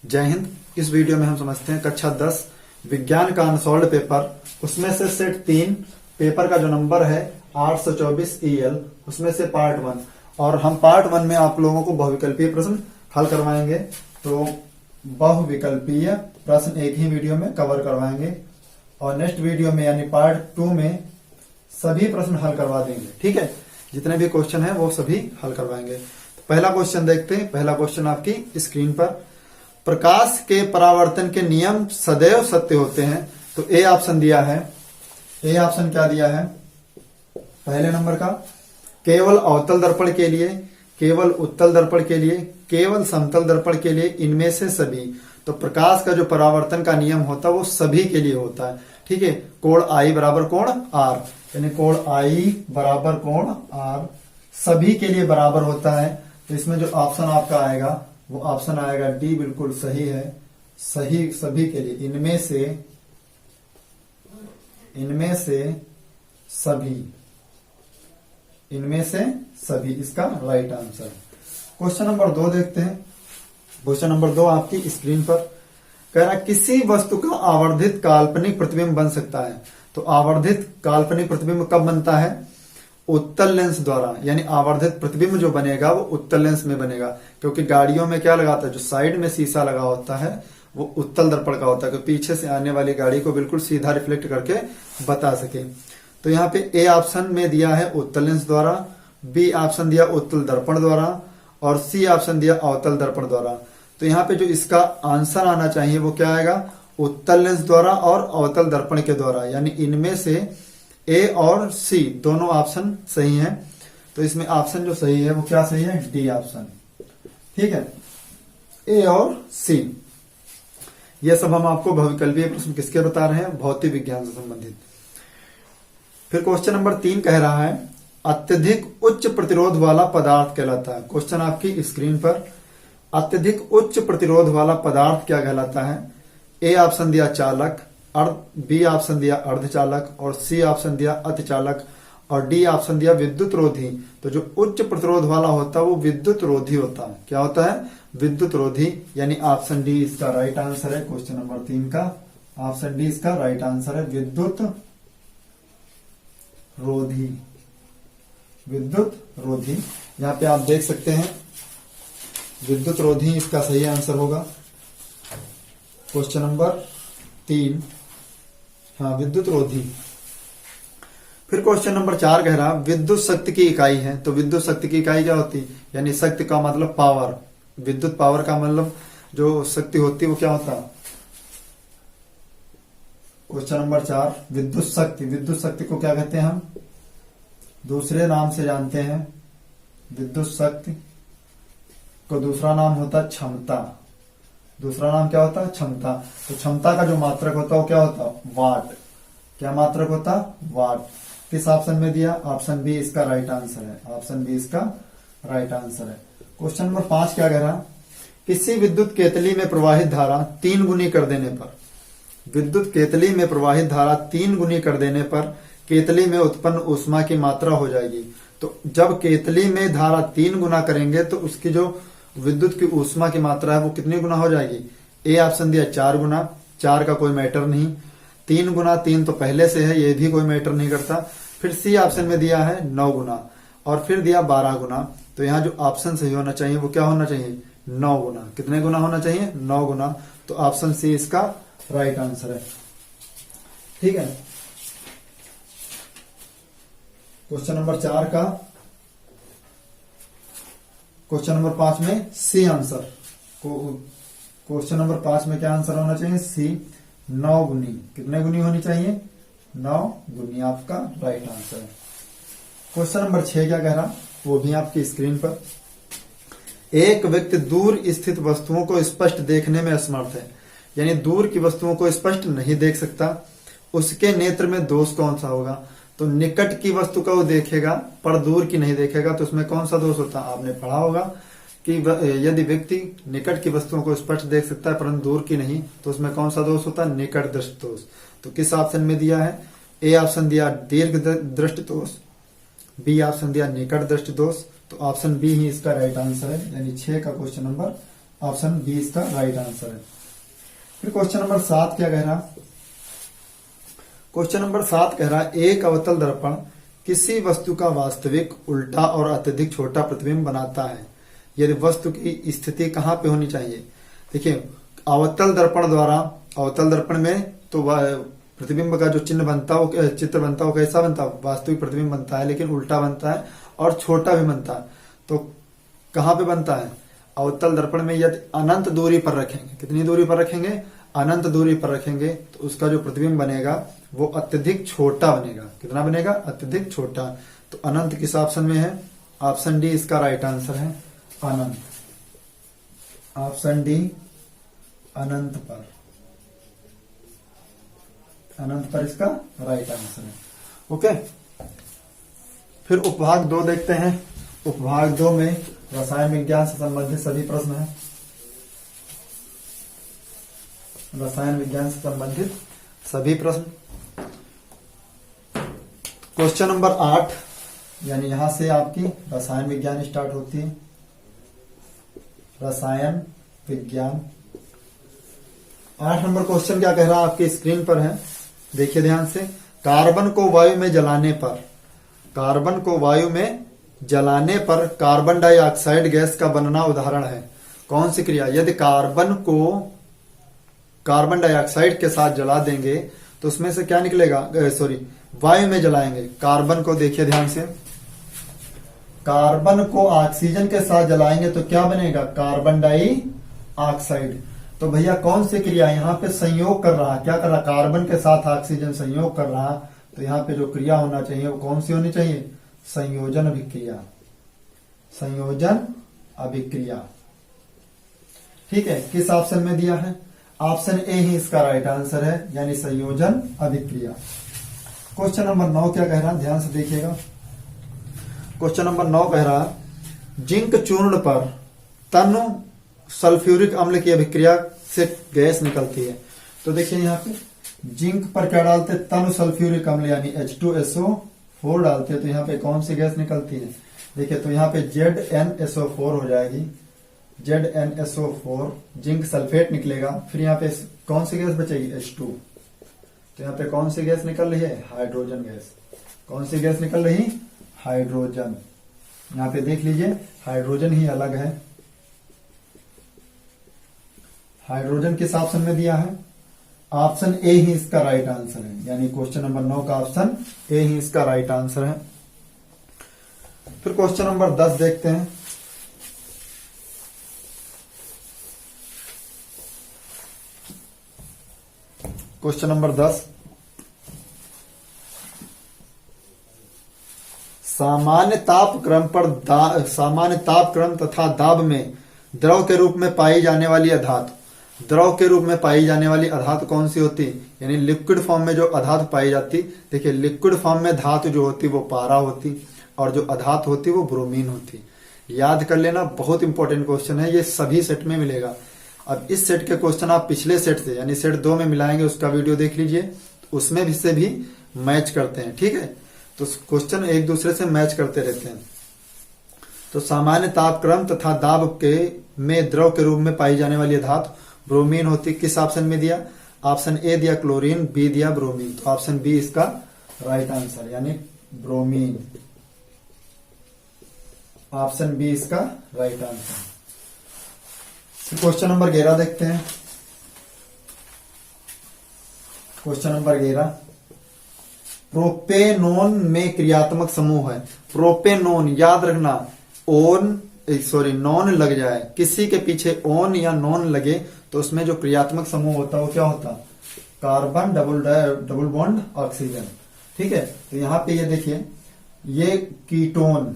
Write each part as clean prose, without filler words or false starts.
जय हिंद। इस वीडियो में हम समझते हैं कक्षा 10 विज्ञान का अनसॉल्व्ड पेपर, उसमें से सेट 3 पेपर का जो नंबर है 824 EL, उसमें से पार्ट 1। और हम पार्ट 1 में आप लोगों को बहुविकल्पीय प्रश्न हल करवाएंगे। तो बहुविकल्पीय प्रश्न एक ही वीडियो में कवर करवाएंगे और नेक्स्ट वीडियो में यानी पार्ट 2 में सभी प्रश्न हल करवा देंगे। ठीक है, जितने भी क्वेश्चन है वो सभी हल करवाएंगे। तो पहला क्वेश्चन देखते हैं। पहला क्वेश्चन आपकी स्क्रीन पर, प्रकाश के परावर्तन के नियम सदैव सत्य होते हैं। तो ए ऑप्शन दिया है। ए ऑप्शन क्या दिया है पहले नंबर का? केवल अवतल दर्पण के लिए, केवल उत्तल दर्पण के लिए, केवल समतल दर्पण के लिए, इनमें से सभी। तो प्रकाश का जो परावर्तन का नियम होता है वो सभी के लिए होता है। ठीक है, कोण I बराबर कोण R, यानी कोण I बराबर कोण R सभी के लिए बराबर होता है। तो इसमें जो ऑप्शन आपका आएगा वो ऑप्शन आएगा डी, बिल्कुल सही है। सही सभी के लिए, इनमें से सभी, इनमें से सभी इसका राइट आंसर। क्वेश्चन नंबर 2 देखते हैं। क्वेश्चन नंबर 2 आपकी स्क्रीन पर कह रहा है किसी वस्तु का आवर्धित काल्पनिक प्रतिबिंब बन सकता है। तो आवर्धित काल्पनिक प्रतिबिंब कब बनता है? उत्तल लेंस द्वारा, यानी आवर्धित प्रतिबिंब जो बनेगा वो उत्तल लेंस में बनेगा, क्योंकि गाड़ियों में क्या लगाता है, जो साइड में शीशा लगा होता है वो उत्तल दर्पण का होता है, क्योंकि पीछे से आने वाली गाड़ी को बिल्कुल सीधा रिफ्लेक्ट करके बता सके। तो यहाँ पे ए ऑप्शन में दिया है उत्तल लेंस द्वारा, बी ऑप्शन दिया उत्तल दर्पण द्वारा और सी ऑप्शन दिया अवतल दर्पण द्वारा। तो यहाँ पे जो इसका आंसर आना चाहिए वो क्या आएगा? उत्तल लेंस द्वारा और अवतल दर्पण के द्वारा, यानी इनमें से ए और सी दोनों ऑप्शन सही हैं। तो इसमें ऑप्शन जो सही है वो क्या सही है? D option. ठीक है, ए और सी। ये सब हम आपको बहुविकल्पीय प्रश्न किसके बता रहे हैं? भौतिक विज्ञान से संबंधित। फिर क्वेश्चन नंबर 3 कह रहा है अत्यधिक उच्च प्रतिरोध वाला पदार्थ कहलाता है। क्वेश्चन आपकी स्क्रीन पर, अत्यधिक उच्च प्रतिरोध वाला पदार्थ क्या कहलाता है? ए ऑप्शन दिया चालक, बी ऑप्शन दिया अर्धचालक और सी ऑप्शन दिया अतिचालक और डी ऑप्शन दिया विद्युत रोधी। तो जो उच्च प्रतिरोध वाला होता है वो विद्युत रोधी होता है। क्या होता है? विद्युत रोधी, यानी ऑप्शन डी इसका राइट आंसर है। क्वेश्चन नंबर 3 का ऑप्शन डी इसका राइट आंसर है, विद्युत रोधी। विद्युत रोधी, यहाँ पे आप देख सकते हैं विद्युत रोधी इसका सही आंसर होगा। क्वेश्चन नंबर 3, हाँ विद्युत रोधी। फिर क्वेश्चन नंबर 4 कह रहा विद्युत शक्ति की इकाई है। तो विद्युत शक्ति की इकाई क्या होती है? यानी शक्ति का मतलब पावर, विद्युत पावर का मतलब जो शक्ति होती है वो क्या होता है? क्वेश्चन नंबर 4 विद्युत शक्ति। विद्युत शक्ति को क्या कहते हैं? हम दूसरे नाम से जानते हैं। विद्युत शक्ति को दूसरा नाम होता है क्षमता। दूसरा नाम क्या होता है? क्षमता। तो क्षमता का जो मात्रक होता है वो क्या होता है? वाट। क्या मात्रक होता? वाट। किस ऑप्शन में दिया? ऑप्शन बी इसका राइट आंसर है। ऑप्शन बी इसका राइट आंसर है। क्वेश्चन नंबर 5 क्या कह रहा? किसी विद्युत केतली में प्रवाहित धारा 3 गुनी कर देने पर, विद्युत केतली में प्रवाहित धारा 3 गुनी कर देने पर केतली में उत्पन्न ऊष्मा की मात्रा हो जाएगी। तो जब केतली में धारा 3 गुना करेंगे तो उसकी जो विद्युत की ऊष्मा की मात्रा है वो कितनी गुना हो जाएगी? ए ऑप्शन दिया 4 गुना, 4 का कोई मैटर नहीं। 3 गुना, 3 तो पहले से है, ये भी कोई मैटर नहीं करता। फिर सी ऑप्शन में दिया है 9 गुना और फिर दिया 12 गुना। तो यहाँ जो ऑप्शन सही होना चाहिए वो क्या होना चाहिए? 9 गुना। कितने गुना होना चाहिए? 9 गुना। तो ऑप्शन सी इसका राइट आंसर है। ठीक है, क्वेश्चन नंबर 4 का क्वेश्चन नंबर 5 में सी आंसर। क्वेश्चन नंबर 5 में क्या आंसर होना चाहिए? सी, 9 गुनी। कितने गुनी होनी चाहिए? 9 गुनी आपका राइट आंसर है। क्वेश्चन नंबर 6 क्या कह रहा? वो भी आपकी स्क्रीन पर, एक व्यक्ति दूर स्थित वस्तुओं को स्पष्ट देखने में असमर्थ है, यानी दूर की वस्तुओं को स्पष्ट नहीं देख सकता। उसके नेत्र में दोष कौन सा होगा? तो निकट की वस्तु का वो देखेगा पर दूर की नहीं देखेगा, तो उसमें कौन सा दोष होता है? आपने पढ़ा होगा कि यदि व्यक्ति निकट की वस्तुओं को स्पष्ट देख सकता है परंतु दूर की नहीं, तो उसमें कौन सा दोष होता है? निकट दृष्टि दोष। तो किस ऑप्शन में दिया है? ए ऑप्शन दिया दीर्घ दृष्टि दोष, बी ऑप्शन दिया निकट दृष्टि दोष। तो ऑप्शन बी ही इसका राइट आंसर है, यानी 6 का क्वेश्चन नंबर ऑप्शन बी इसका राइट आंसर है। फिर क्वेश्चन नंबर 7 क्या कह रहा, क्वेश्चन नंबर 7 कह रहा एक अवतल दर्पण किसी वस्तु का वास्तविक, उल्टा और अत्यधिक छोटा प्रतिबिंब बनाता है यदि वस्तु की स्थिति कहाँ पे होनी चाहिए। देखिए अवतल दर्पण द्वारा, अवतल दर्पण में तो प्रतिबिंब का जो चिन्ह बनता है, चित्र बनता है, वो कैसा बनता है, वास्तविक प्रतिबिंब बनता है, लेकिन उल्टा बनता है और छोटा भी बनता है। तो कहाँ पे बनता है, अवतल दर्पण में यदि अनंत दूरी पर रखेंगे, कितनी दूरी पर रखेंगे, अनंत दूरी पर रखेंगे, तो उसका जो प्रतिबिंब बनेगा वो अत्यधिक छोटा बनेगा। कितना बनेगा, अत्यधिक छोटा। तो अनंत किस ऑप्शन में है, ऑप्शन डी इसका राइट आंसर है, अनंत। ऑप्शन डी अनंत पर, अनंत पर इसका राइट आंसर है। ओके, फिर उपभाग 2 देखते हैं। उपभाग 2 में रसायन विज्ञान से संबंधित सभी प्रश्न हैं। रसायन विज्ञान से संबंधित सभी प्रश्न। क्वेश्चन नंबर 8, यानी यहां से आपकी रसायन विज्ञान स्टार्ट होती है। रसायन विज्ञान 8 नंबर क्वेश्चन क्या कह रहा है, आपकी स्क्रीन पर है, देखिए ध्यान से। कार्बन को वायु में जलाने पर, कार्बन को वायु में जलाने पर कार्बन डाइऑक्साइड गैस का बनना उदाहरण है। कौन सी क्रिया, यदि कार्बन को कार्बन डाइऑक्साइड के साथ जला देंगे तो उसमें से क्या निकलेगा, वायु में जलाएंगे कार्बन को, देखिए ध्यान से, कार्बन को ऑक्सीजन के साथ जलाएंगे तो क्या बनेगा, कार्बन डाइऑक्साइड। तो भैया कौन सी क्रिया, यहाँ पे संयोग कर रहा, क्या कर रहा, कार्बन के साथ ऑक्सीजन संयोग कर रहा, तो यहाँ पे जो क्रिया होना चाहिए वो कौन सी होनी चाहिए, संयोजन अभिक्रिया, संयोजन अभिक्रिया। ठीक है, किस ऑप्शन में दिया है, ऑप्शन ए ही इसका राइट आंसर है, यानी संयोजन अभिक्रिया। क्वेश्चन नंबर 9 क्या कह रहा है, ध्यान से देखिएगा। क्वेश्चन नंबर 9 कह रहा है जिंक चूर्ण पर तनु सल्फ्यूरिक अम्ल की अभिक्रिया से गैस निकलती है। तो देखिए यहाँ पे जिंक पर क्या डालते हैं, तनु सल्फ्यूरिक अम्ल यानी H2SO4 डालते हैं, तो यहाँ पे कौन सी गैस निकलती है, देखिए तो यहाँ पे ZnSO4 हो जाएगी, ZnSO4, जिंक सल्फेट निकलेगा। फिर यहाँ पे कौन सी गैस बचेगी, H2, तो यहाँ पे कौन सी गैस निकल रही है, हाइड्रोजन गैस। कौन सी गैस निकल रही, हाइड्रोजन। यहाँ पे देख लीजिए हाइड्रोजन ही अलग है, हाइड्रोजन किस ऑप्शन में दिया है, ऑप्शन ए ही इसका राइट आंसर है, यानी क्वेश्चन नंबर 9 का ऑप्शन ए ही इसका राइट आंसर है। फिर क्वेश्चन नंबर 10 देखते हैं। क्वेश्चन नंबर 10, सामान्य तापक्रम पर सामान्य तापक्रम तथा दाब में द्रव के रूप में पाई जाने वाली अधातु, द्रव के रूप में पाई जाने वाली अधातु कौन सी होती, यानी लिक्विड फॉर्म में जो अधातु पाई जाती, देखिए लिक्विड फॉर्म में धातु जो होती वो पारा होती और जो अधातु होती वो ब्रोमीन होती। याद कर लेना, बहुत इंपॉर्टेंट क्वेश्चन है, ये सभी सेट में मिलेगा। अब इस सेट के क्वेश्चन आप पिछले सेट से यानी सेट 2 में मिलाएंगे, उसका वीडियो देख लीजिए, उसमें भी से भी मैच करते हैं। ठीक है, तो क्वेश्चन एक दूसरे से मैच करते रहते हैं। तो सामान्य तापक्रम तथा दाब के में द्रव के रूप में पाई जाने वाली धातु ब्रोमीन होती, किस ऑप्शन में दिया, ऑप्शन ए दिया क्लोरीन, बी दिया ब्रोमीन, तो ऑप्शन बी इसका राइट आंसर, यानी ब्रोमीन। ऑप्शन बी इसका राइट आंसर। क्वेश्चन नंबर 11 देखते हैं। क्वेश्चन नंबर 11, प्रोपेनोन में क्रियात्मक समूह है। प्रोपेनोन याद रखना, नॉन लग जाए, किसी के पीछे ओन या नॉन लगे तो उसमें जो क्रियात्मक समूह होता है वो क्या होता, कार्बन डबल बॉन्ड ऑक्सीजन। ठीक है, तो यहाँ पे ये देखिए, ये कीटोन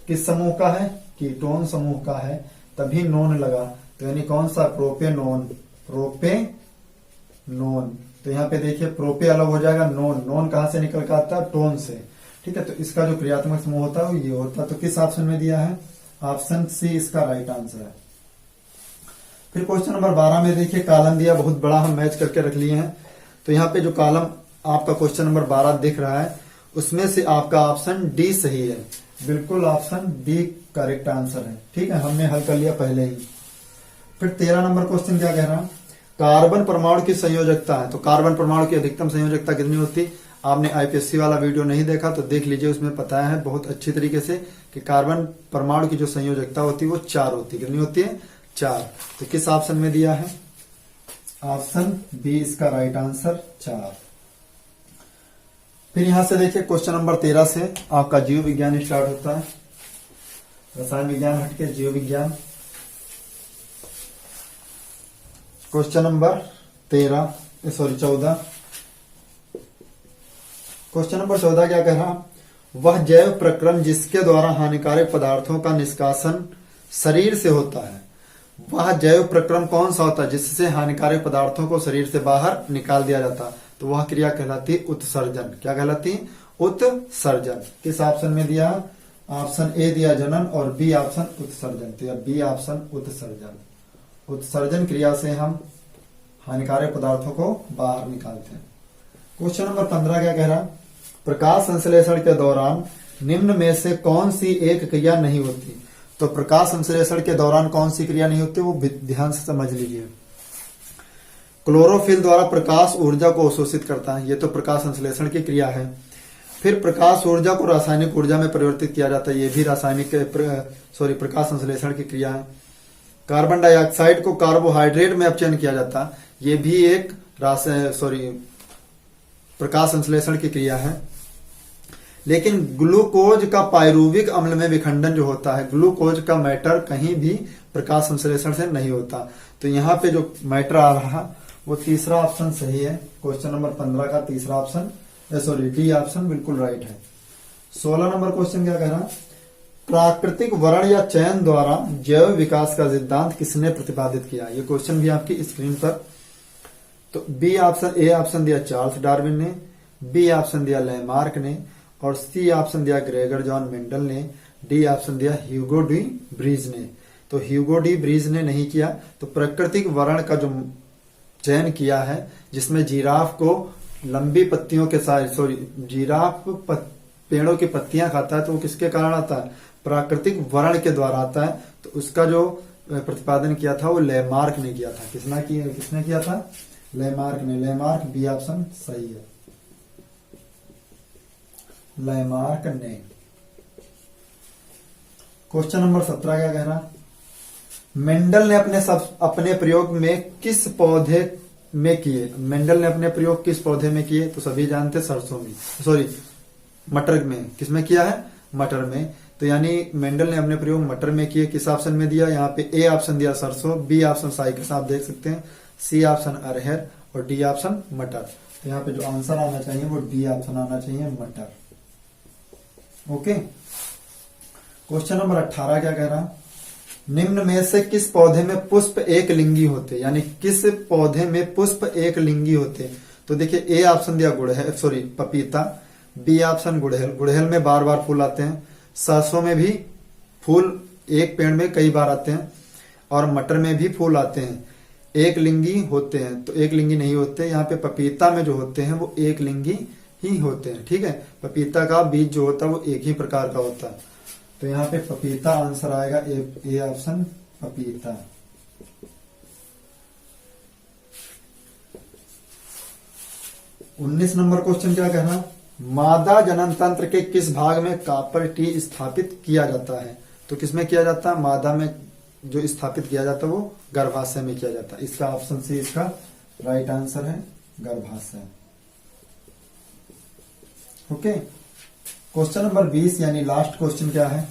किस समूह का है, कीटोन समूह का है, तभी नॉन लगा, तो यानी कौन सा, प्रोपेनोन, प्रोपेनोन। तो यहाँ पे देखिए प्रोपे अलग हो जाएगा, नॉन, नॉन कहां से निकल कर आता है, टोन से। ठीक है, तो इसका जो क्रियात्मक समूह होता है वो ये होता है। तो किस ऑप्शन में दिया है, ऑप्शन सी इसका राइट आंसर है। फिर क्वेश्चन नंबर 12 में देखिए कॉलम दिया, बहुत बड़ा हम मैच करके रख लिए हैं। तो यहाँ पे जो कॉलम आपका क्वेश्चन नंबर 12 दिख रहा है उसमें से आपका ऑप्शन डी सही है, बिल्कुल ऑप्शन डी करेक्ट आंसर है। ठीक है, हमने हल कर लिया पहले ही। फिर 13 नंबर क्वेश्चन क्या कह रहा है, कार्बन परमाणु की संयोजकता है। तो कार्बन परमाणु की अधिकतम संयोजकता कितनी होती है? आपने आईपीएससी वाला वीडियो नहीं देखा तो देख लीजिए, उसमें पता है बहुत अच्छी तरीके से कि कार्बन परमाणु की जो संयोजकता होती है वो 4 होती है। कितनी होती है? 4। तो किस ऑप्शन में दिया है? ऑप्शन बी इसका राइट आंसर 4। फिर यहां से देखिए क्वेश्चन नंबर 13 से आपका जीव विज्ञान स्टार्ट होता है। रसायन विज्ञान हटके जीव विज्ञान। Question number 14। क्वेश्चन नंबर 14 क्या कह रहा, वह जैव प्रक्रम जिसके द्वारा हानिकारक पदार्थों का निष्कासन शरीर से होता है। वह जैव प्रक्रम कौन सा होता है जिससे हानिकारक पदार्थों को शरीर से बाहर निकाल दिया जाता है? तो वह क्रिया कहलाती है उत्सर्जन। क्या कहलाती है? उत्सर्जन। किस ऑप्शन में दिया? ऑप्शन ए दिया जनन और बी ऑप्शन उत्सर्जन। तो बी ऑप्शन उत्सर्जन। उत्सर्जन क्रिया से हम हानिकारक पदार्थों को बाहर निकालते हैं। क्वेश्चन नंबर 15 क्या कह रहा, प्रकाश संश्लेषण के दौरान निम्न में से कौन सी एक क्रिया नहीं होती? तो प्रकाश संश्लेषण के दौरान कौन सी क्रिया नहीं होती वो ध्यान से समझ लीजिए। क्लोरोफिल द्वारा प्रकाश ऊर्जा को अवशोषित करता है, ये तो प्रकाश संश्लेषण की क्रिया है। फिर प्रकाश ऊर्जा को रासायनिक ऊर्जा में परिवर्तित किया जाता है, ये भी प्रकाश संश्लेषण की क्रिया है। कार्बन डाइऑक्साइड को कार्बोहाइड्रेट में अपचयन किया जाता है, ये भी एक प्रकाश संश्लेषण की क्रिया है। लेकिन ग्लूकोज का पायरुविक अम्ल में विखंडन जो होता है, ग्लूकोज का मैटर कहीं भी प्रकाश संश्लेषण से नहीं होता। तो यहाँ पे जो मैटर आ रहा वो तीसरा ऑप्शन सही है। क्वेश्चन नंबर 15 का तीसरा ऑप्शन डी ऑप्शन बिल्कुल राइट है। 16 नंबर क्वेश्चन क्या कह रहा, प्राकृतिक वर्ण या चयन द्वारा जैव विकास का सिद्धांत किसने प्रतिपादित किया? ये क्वेश्चन भी आपकी स्क्रीन पर। तो बी ऑप्शन, ए ऑप्शन दिया चार्ल्स डार्विन ने, बी ऑप्शन दिया लैमार्क ने और सी ऑप्शन दिया ग्रेगर जॉन मेंडल ने, डी ऑप्शन दिया ह्यूगो डी ब्रीज ने। तो ह्यूगो डी ब्रीज ने नहीं किया। तो प्राकृतिक वर्ण का जो चयन किया है जिसमें जिराफ को लंबी पत्तियों के साथ जिराफ पेड़ों की पत्तियां खाता है, तो वो किसके कारण आता है? प्राकृतिक वर्ण के द्वारा आता है। तो उसका जो प्रतिपादन किया था वो लैमार्क ने किया था। किसने किया था? लैमार्क ने। लैमार्क बी ऑप्शन सही है, लैमार्क ने। क्वेश्चन नंबर 17 क्या कह रहा, मेंडल ने अपने प्रयोग में किस पौधे में किए? मेंडल ने अपने प्रयोग किस पौधे में किए? तो सभी जानते सरसों में, मटर में। किसमें किया है? मटर में। तो यानी मेंडल ने अपने प्रयोग मटर में किए। किस ऑप्शन में दिया? यहाँ पे ए ऑप्शन दिया सरसों, बी ऑप्शन साइकस आप देख सकते हैं, सी ऑप्शन अरहर और डी ऑप्शन मटर। तो यहाँ पे जो आंसर आना चाहिए वो डी ऑप्शन आना चाहिए, मटर। ओके। क्वेश्चन नंबर 18 क्या कह रहा, निम्न में से किस पौधे में पुष्प एक लिंगी होते? यानी किस पौधे में पुष्प एक लिंगी होते? तो देखिए ए ऑप्शन दिया पपीता, बी ऑप्शन गुड़हल में बार बार फूल आते हैं, सरसों में भी फूल एक पेड़ में कई बार आते हैं और मटर में भी फूल आते हैं, एक लिंगी होते हैं। तो एक लिंगी नहीं होते, यहाँ पे पपीता में जो होते हैं वो एक लिंगी ही होते हैं। ठीक है, पपीता का बीज जो होता है वो एक ही प्रकार का होता है। तो यहाँ पे पपीता आंसर आएगा, ए ऑप्शन पपीता। उन्नीस नंबर क्वेश्चन क्या कहना, मादा जनन तंत्र के किस भाग में कॉपर टी स्थापित किया जाता है? तो किसमें किया जाता है? मादा में जो स्थापित किया जाता है वो गर्भाशय में किया जाता है। इसका ऑप्शन सी इसका राइट आंसर है, गर्भाशय। ओके। क्वेश्चन नंबर 20 यानी लास्ट क्वेश्चन क्या है,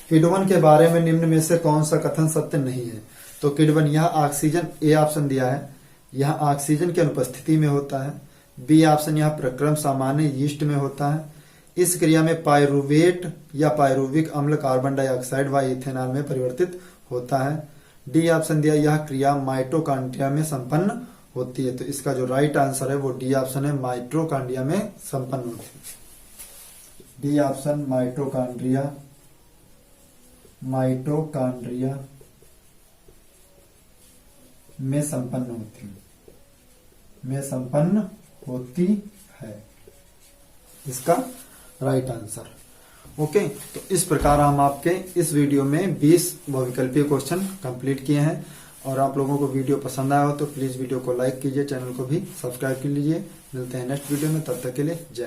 किण्वन के बारे में निम्न में से कौन सा कथन सत्य नहीं है? तो किण्वन यह ऑक्सीजन, ए ऑप्शन दिया है, यह ऑक्सीजन की अनुपस्थिति में होता है, बी ऑप्शन यह प्रक्रम सामान्य यीस्ट में होता है, इस क्रिया में पायरुवेट या पायरुविक अम्ल कार्बन डाइऑक्साइड व इथेनॉल में परिवर्तित होता है, डी ऑप्शन दिया यह क्रिया माइटोकॉन्ड्रिया में संपन्न होती है। तो इसका जो राइट आंसर है वो डी ऑप्शन है, माइटोकॉन्ड्रिया में संपन्न होती है। डी ऑप्शन माइटोकॉन्ड्रिया में संपन्न होती है, इसका राइट आंसर। ओके। तो इस प्रकार हम आपके इस वीडियो में 20 बहुविकल्पीय क्वेश्चन कंप्लीट किए हैं। और आप लोगों को वीडियो पसंद आया हो तो प्लीज वीडियो को लाइक कीजिए, चैनल को भी सब्सक्राइब कर लीजिए। मिलते हैं नेक्स्ट वीडियो में, तब तक के लिए जय हिंद।